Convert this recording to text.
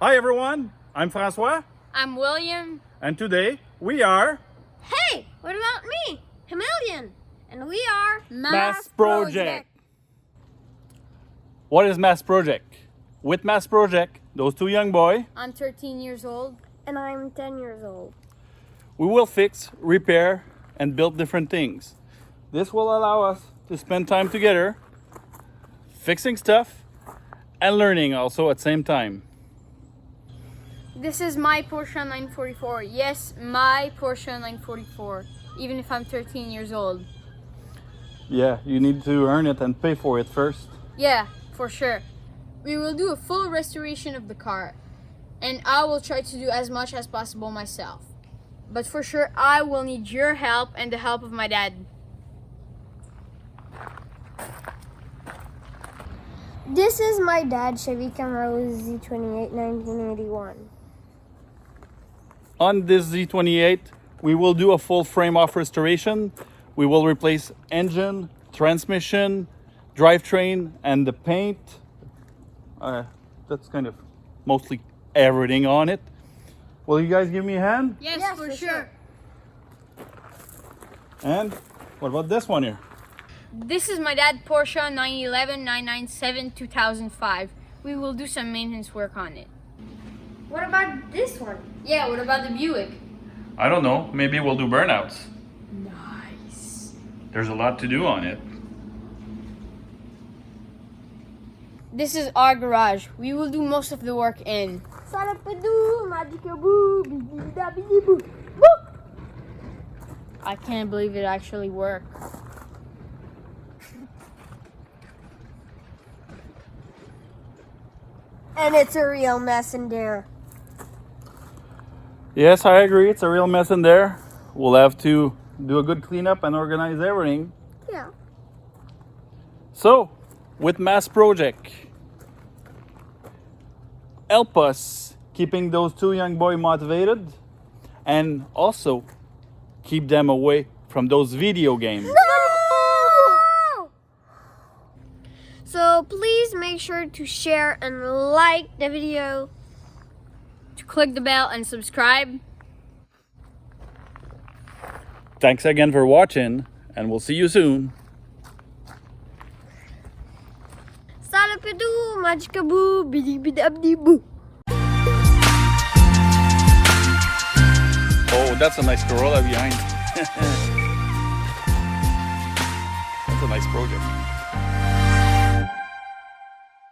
Hi everyone, I'm Francois, I'm William. and today we are Hey, what about me? Hamilton. And we are Mass Project. What is Mass Project? With Mass Project, those two young boys, I'm 13 years old. And I'm 10 years old. we will fix, repair, and build different things. This will allow us to spend time together, fixing stuff, and learning also at the same time. This is my Porsche 944. Yes, my Porsche 944. Even if I'm 13 years old. Yeah, you need to earn it and pay for it first. Yeah, for sure. We will do a full restoration of the car. And I will try to do as much as possible myself. But for sure, I will need your help and the help of my dad. This is my dad's Chevy Camaro Z28 1981. On this Z28, we will do a full frame-off restoration. We will replace engine, transmission, drivetrain, and the paint. That's kind of mostly everything on it. Will you guys give me a hand? Yes, Yes, for for sure. sure. And what about this one here? This is my dad Porsche 911 997 2005. We will do some maintenance work on it. What about this one? Yeah, what about the Buick? I don't know. Maybe we'll do burnouts. Nice. There's a lot to do on it. This is our garage. We will do most of the work in. Sarapadu, magicaboo, boo. I can't believe it actually worked. And it's a real mess in there. Yes, I agree. It's a real mess in there. We'll have to do a good cleanup and organize everything. Yeah. So, with Mass Project, help us keeping those two young boys motivated and also keep them away from those video games. No! So please make sure to share and like the video. To click the bell and subscribe. Thanks again for watching, and we'll see you soon. Sarapadu, magicaboo, boo. Oh, that's a nice Corolla behind. That's a nice project.